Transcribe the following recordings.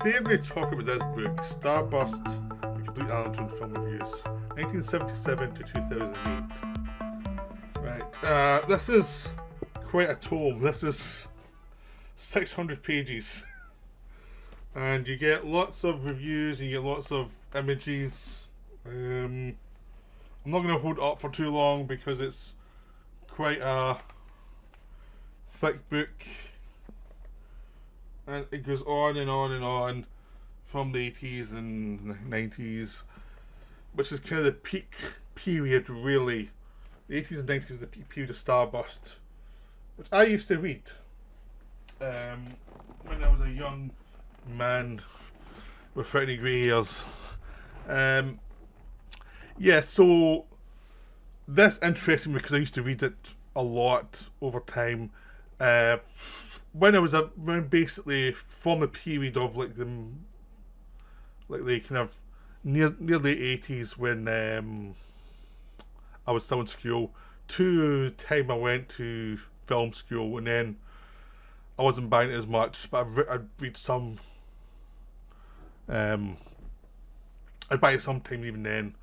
Today I'm going to talk about this book, Starburst, The Complete Alan Jones Film Reviews, 1977 to 2008. Right, this is quite a tome. This is 600 pages. And you get lots of reviews, you get lots of images. I'm not going to hold it up for too long because it's quite a thick book. And it goes on and on and on from the 80s and 90s, which is kind of the peak period, really. The 80s and 90s is the peak period of Starburst, which I used to read when I was a young man with 30 grey hairs. So this interested me because I used to read it a lot over time. When basically from the period of like the kind of near the 80s when I was still in school, to the time I went to film school, and then I wasn't buying it as much, but I'd read some. I'd buy it sometimes even then.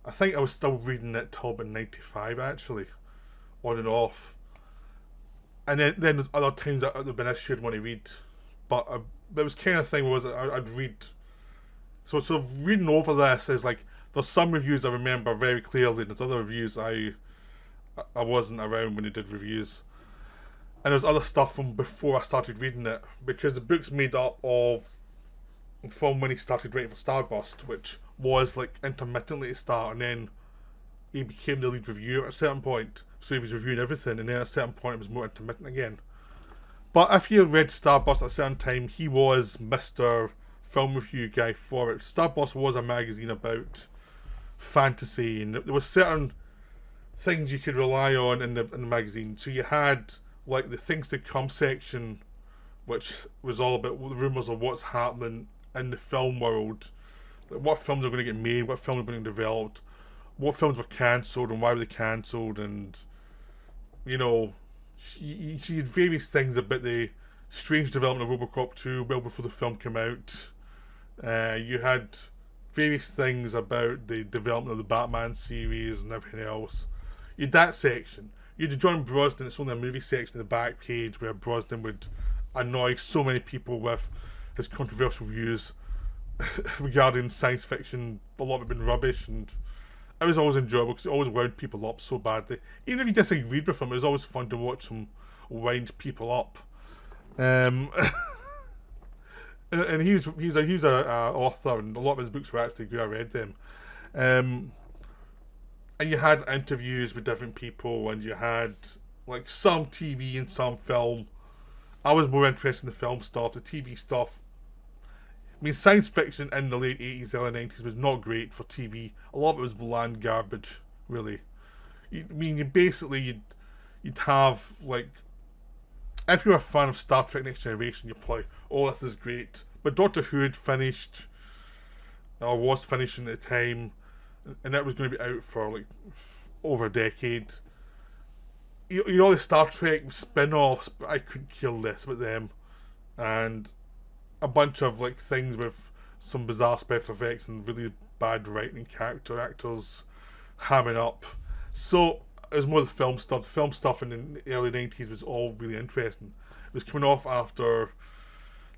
I think I was still reading it till about 95 actually, on and off. And then there's other times that I'd been issued when I read, but it was kind of thing was I'd read. So reading over this is like there's some reviews I remember very clearly, and there's other reviews I wasn't around when they did reviews, and there's other stuff from before I started reading it, because the book's made up of from when he started writing for Starburst, which was like intermittently at the start, and then he became the lead reviewer at a certain point. So he was reviewing everything, and then at a certain point it was more intermittent again. But if you read Starburst at a certain time, he was Mr. Film Review guy for it. Starburst was a magazine about fantasy, and there were certain things you could rely on in the magazine. So you had like the things to come section, which was all about the rumours of what's happening in the film world, like what films are going to get made, what films are being developed, what films were cancelled and why were they cancelled, and you know, she had various things about the strange development of RoboCop 2 well before the film came out. You had various things about the development of the Batman series and everything else. You had that section. You had John Brosnan, it's only a movie section in the back page where Brosnan would annoy so many people with his controversial views regarding science fiction. A lot of it had been rubbish, and it was always enjoyable because it always wound people up so badly. Even if you disagreed with him, it was always fun to watch him wind people up. And he's a author, and a lot of his books were actually good. I read them. And you had interviews with different people, and you had like some TV and some film. I was more interested in the film stuff. The TV stuff, I mean, science fiction in the late 80s, early 90s was not great for TV. A lot of it was bland garbage, really. You'd have, like, if you're a fan of Star Trek Next Generation, you'd play, oh, this is great. But Doctor Who had finished, or was finishing at the time, and it was going to be out for, like, over a decade. You know, the Star Trek spin-offs, but I couldn't care less about them. And a bunch of like things with some bizarre special effects and really bad writing, character actors hamming up. So it was more the film stuff. The film stuff in the early 90s was all really interesting. It was coming off after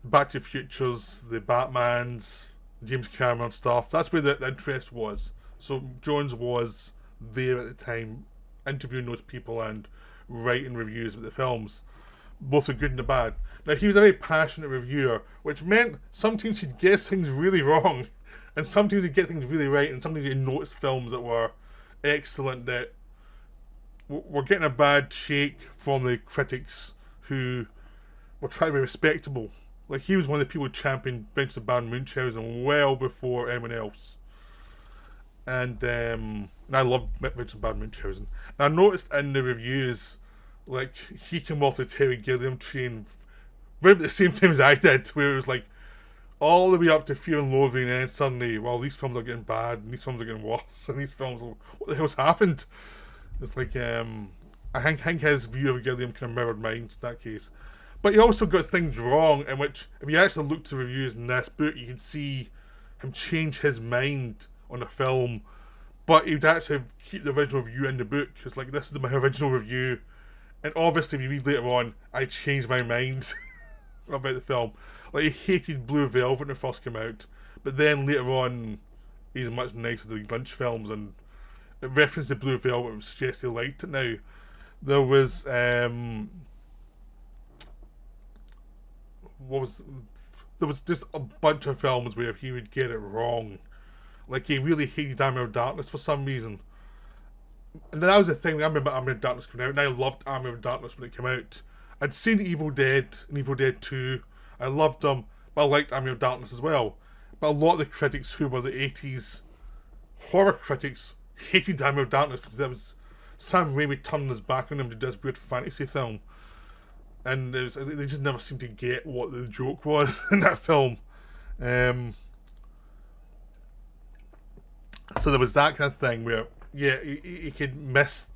the Back to the Futures, the Batmans, the James Cameron stuff. That's where the interest was. So Jones was there at the time, interviewing those people and writing reviews of the films, both the good and the bad. Now, he was a very passionate reviewer, which meant sometimes he'd get things really wrong, and sometimes he'd get things really right, and sometimes he'd notice films that were excellent that were getting a bad shake from the critics who were trying to be respectable. Like, he was one of the people who championed Vincent Van Munchausen well before anyone else. And I loved Vincent Van Munchausen. And I noticed in the reviews, like, he came off the Terry Gilliam train right at the same time as I did, where it was like all the way up to Fear and Loathing, and then suddenly, well, these films are getting bad, and these films are getting worse, and these films, what the hell's happened? It's like, I think his view of Gilliam kind of mirrored mine in that case. But he also got things wrong, in which, if you actually look to reviews in this book, you can see him change his mind on a film, but he'd actually keep the original review in the book. It's like, this is my original review, and obviously, if you read later on, I changed my mind about the film. Like, he hated Blue Velvet when it first came out, but then later on, he's much nicer to the Lynch films, and it referenced the Blue Velvet and suggests he liked it now. There was there was just a bunch of films where he would get it wrong. Like, he really hated Army of Darkness for some reason. And that was the thing. I remember Army of Darkness coming out, and I loved Army of Darkness when it came out. I'd seen Evil Dead and Evil Dead 2. I loved them, but I liked Army of Darkness as well. But a lot of the critics who were the 80s horror critics hated Army of Darkness because there was Sam Raimi turning his back on him to do this weird fantasy film. And they just never seemed to get what the joke was in that film. So there was that kind of thing where, yeah, he could miss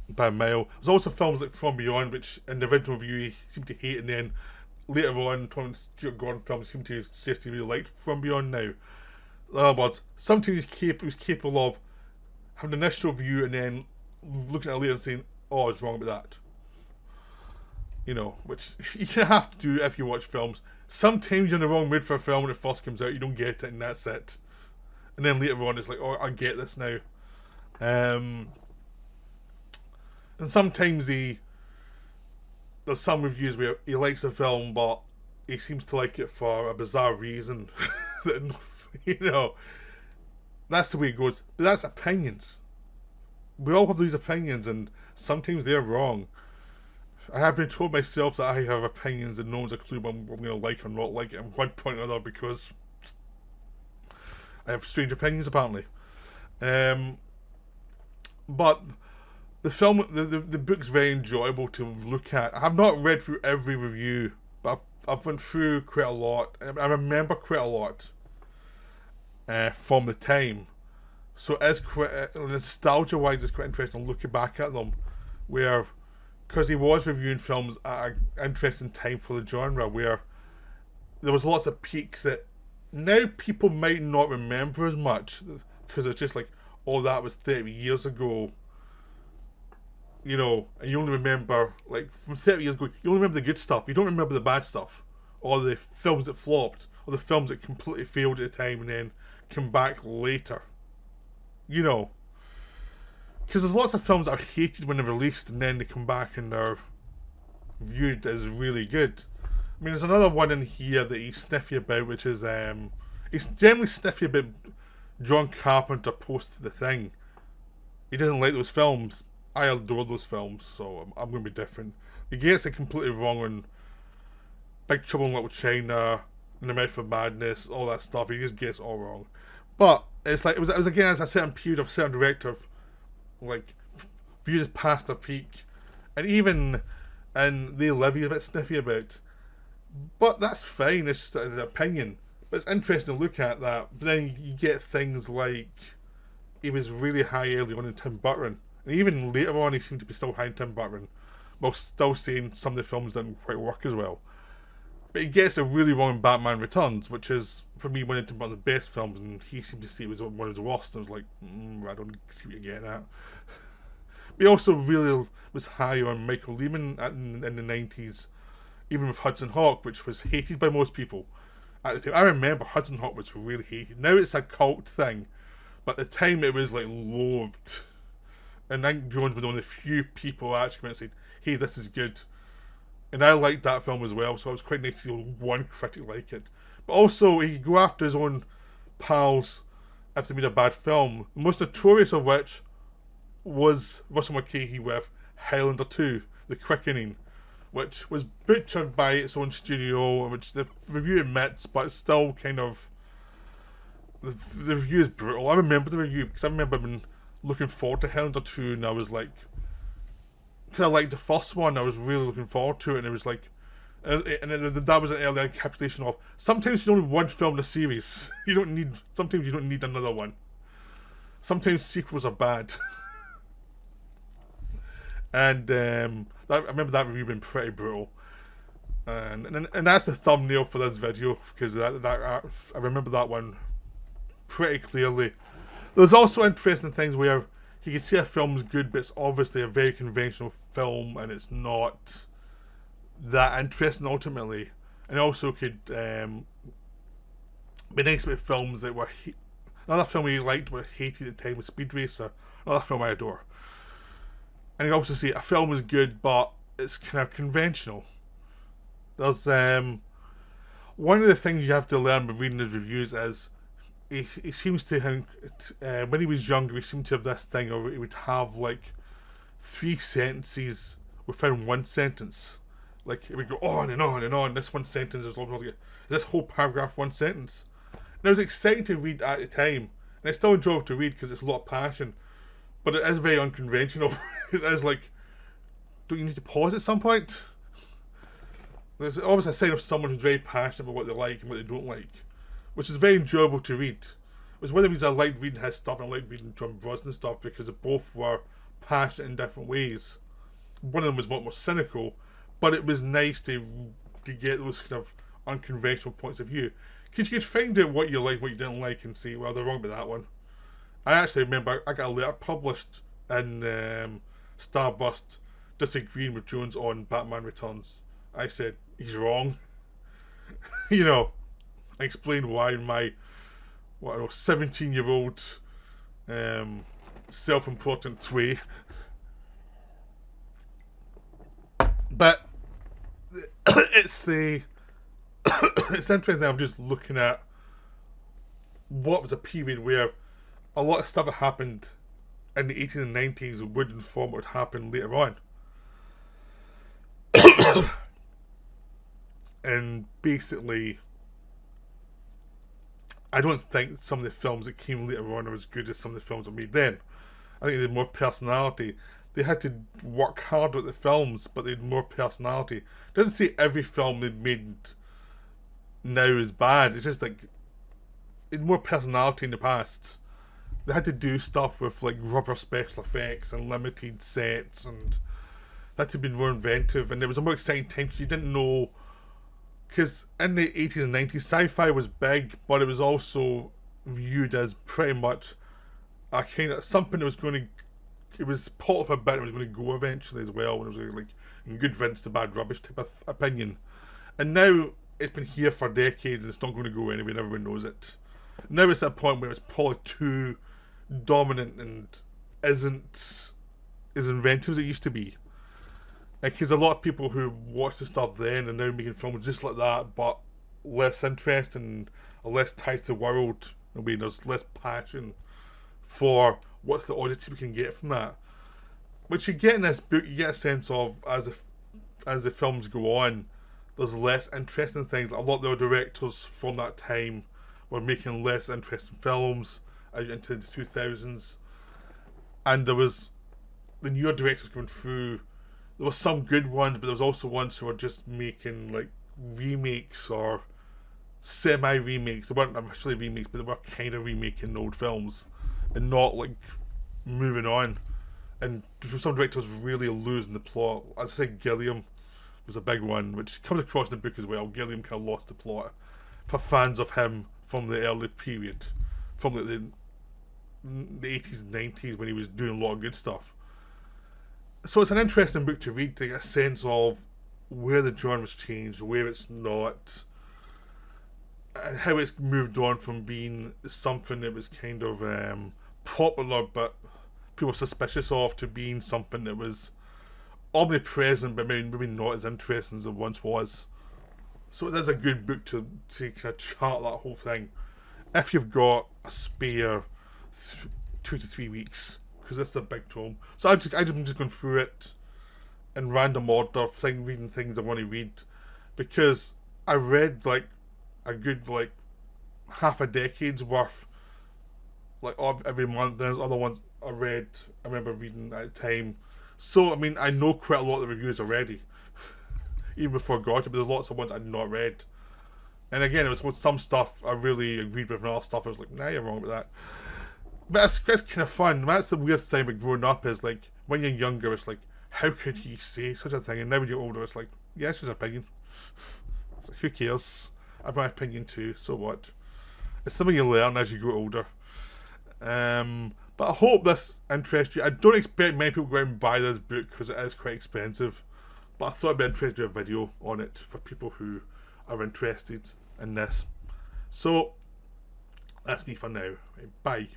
by a mile. There's also films like From Beyond, which in the original review he seemed to hate, and then later on, Stuart Gordon films seemed to suggest he really liked From Beyond now. In other words, sometimes he was capable of having an initial view and then looking at it later and saying, oh, I was wrong about that. You know, which you kind of have to do if you watch films. Sometimes you're in the wrong mood for a film when it first comes out, you don't get it, and that's it. And then later on, it's like, oh, I get this now. And sometimes there's some reviews where he likes a film, but he seems to like it for a bizarre reason. You know, that's the way it goes. But that's opinions. We all have these opinions, and sometimes they're wrong. I have been told myself that I have opinions and no one's a clue what I'm going to like or not like at one point or another because I have strange opinions apparently. But the film, the book's very enjoyable to look at. I have not read through every review, but I've went through quite a lot. I remember quite a lot from the time. So it's quite, nostalgia-wise, it's quite interesting looking back at them, where, because he was reviewing films at an interesting time for the genre, where there was lots of peaks that now people might not remember as much, because it's just like, oh, that was 30 years ago, you know, and you only remember, like, from 30 years ago, you only remember the good stuff, you don't remember the bad stuff, or the films that flopped, or the films that completely failed at the time and then come back later, you know. Because there's lots of films that are hated when they're released and then they come back and they're viewed as really good. I mean, there's another one in here that he's sniffy about, which is, he's generally sniffy about John Carpenter post The Thing. He doesn't like those films. I adore those films, so I'm going to be different. He gets it completely wrong on Big Trouble in Little China, In the Mouth of Madness, all that stuff. He just gets it all wrong. But it's like, it was again, as a certain period of a certain director, like, views past their peak, and even They Live he's a bit sniffy about, but that's fine, it's just an opinion. But it's interesting to look at that. But then you get things like he was really high early on in Tim Burton, and even later on he seemed to be still high in Tim Burton, while still saying some of the films didn't quite work as well. But he gets it really wrong in Batman Returns, which is, for me, one of Tim Burton's best films, and he seemed to see it was one of his worst. And I was like, I don't see what you're getting at. But he also really was high on Michael Lehman in the 90s, even with Hudson Hawk, which was hated by most people at the time. I remember Hudson Hawk was really hated. Now it's a cult thing, but at the time it was like loathed. And I think Jones was one of the few people who actually went and said, hey, this is good. And I liked that film as well, so it was quite nice to see one critic like it. But also, he could go after his own pals if they made a bad film, the most notorious of which was Russell Mulcahy with Highlander 2, The Quickening, which was butchered by its own studio, which the review admits, but it's still kind of... The review is brutal. I remember the review, because I remember being looking forward to Highlander 2, and I was like... Because I liked the first one, I was really looking forward to it, and it was like... And that was an early encapsulation of... Sometimes you only one film in a series. Sometimes you don't need another one. Sometimes sequels are bad. And I remember that review being pretty brutal. And that's the thumbnail for this video, because I remember that one pretty clearly. There's also interesting things where you can see a film's good, but it's obviously a very conventional film, and it's not that interesting ultimately. And also could be nice about films that were another film we liked but hated at the time was Speed Racer, another film I adore. And you also see a film is good, but it's kind of conventional. There's one of the things you have to learn by reading his reviews is he seems to have, when he was younger, he seemed to have this thing, or he would have like 3 sentences within one sentence. Like it would go on and on and on. This one sentence is this whole paragraph one sentence. And it was exciting to read at the time, and it's still enjoyable to read because it's a lot of passion. But it is very unconventional. It is like, don't you need to pause at some point? There's always a sign of someone who's very passionate about what they like and what they don't like, which is very enjoyable to read. Which is one of the reasons I like reading his stuff and I like reading John Brosnan's stuff, because they both were passionate in different ways. One of them was much more cynical, but it was nice to get those kind of unconventional points of view. Because you could find out what you like, what you didn't like, and say, well, they're wrong about that one. I actually remember I got a letter published in Starburst disagreeing with Jones on Batman Returns. I said, he's wrong. You know, I explained why in my 17-year-old self-important way. But it's interesting. I'm just looking at what was a period where a lot of stuff that happened in the 80s and 90s would inform what would happen later on. And basically, I don't think some of the films that came later on are as good as some of the films that were made then. I think they had more personality. They had to work harder at the films, but they had more personality. It doesn't say every film they made now is bad. It's just like it had more personality in the past. They had to do stuff with like rubber special effects and limited sets, and that had been more inventive, and it was a more exciting time because you didn't know. Because in the 80s and 90s, sci-fi was big, but it was also viewed as pretty much a kind of something that was going to. It was part of a bit. It was going to go eventually as well. And it was like good riddance to bad rubbish type of opinion. And now it's been here for decades, and it's not going to go anywhere. Everyone knows it. Now it's at a point where it's probably too dominant and isn't as inventive as it used to be. Because a lot of people who watched the stuff then are now making films just like that, but less interesting, less tied to the world. I mean, there's less passion for what's the audience we can get from that. Which you get in this book, you get a sense of as the films go on, there's less interesting things. A lot of the directors from that time were making less interesting films into the 2000s, and there was the newer directors going through. There were some good ones, but there was also ones who were just making like remakes or semi-remakes. They weren't officially remakes, but they were kind of remaking old films and not like moving on. And some directors really losing the plot. I'd say Gilliam was a big one, which comes across in the book as well. Gilliam kind of lost the plot for fans of him from the early period, from like the 80s and 90s when he was doing a lot of good stuff. So it's an interesting book to read to get a sense of where the genre's changed, where it's not, and how it's moved on from being something that was kind of popular but people were suspicious of, to being something that was omnipresent but maybe not as interesting as it once was. So it is a good book to kind of chart that whole thing if you've got a spare 2 to 3 weeks, because this is a big tome. So I'm just going through it in random order, reading things I want to read, because I read like a good like half a decade's worth like of every month. There's other ones I remember reading at the time. So I mean, I know quite a lot of the reviews already, even before I got it. But there's lots of ones I'd not read. And again, it was with some stuff I really agreed with, and other stuff I was like, nah, you're wrong with that. But it's kind of fun. That's the weird thing with growing up, is like when you're younger, it's like, how could he say such a thing? And now when you're older, it's like, yeah, it's just an opinion. So who cares? I have my opinion too, so what? It's something you learn as you grow older. But I hope this interests you. I don't expect many people to go out and buy this book because it is quite expensive. But I thought it'd be interesting to do a video on it for people who are interested in this. So, that's me for now. Bye.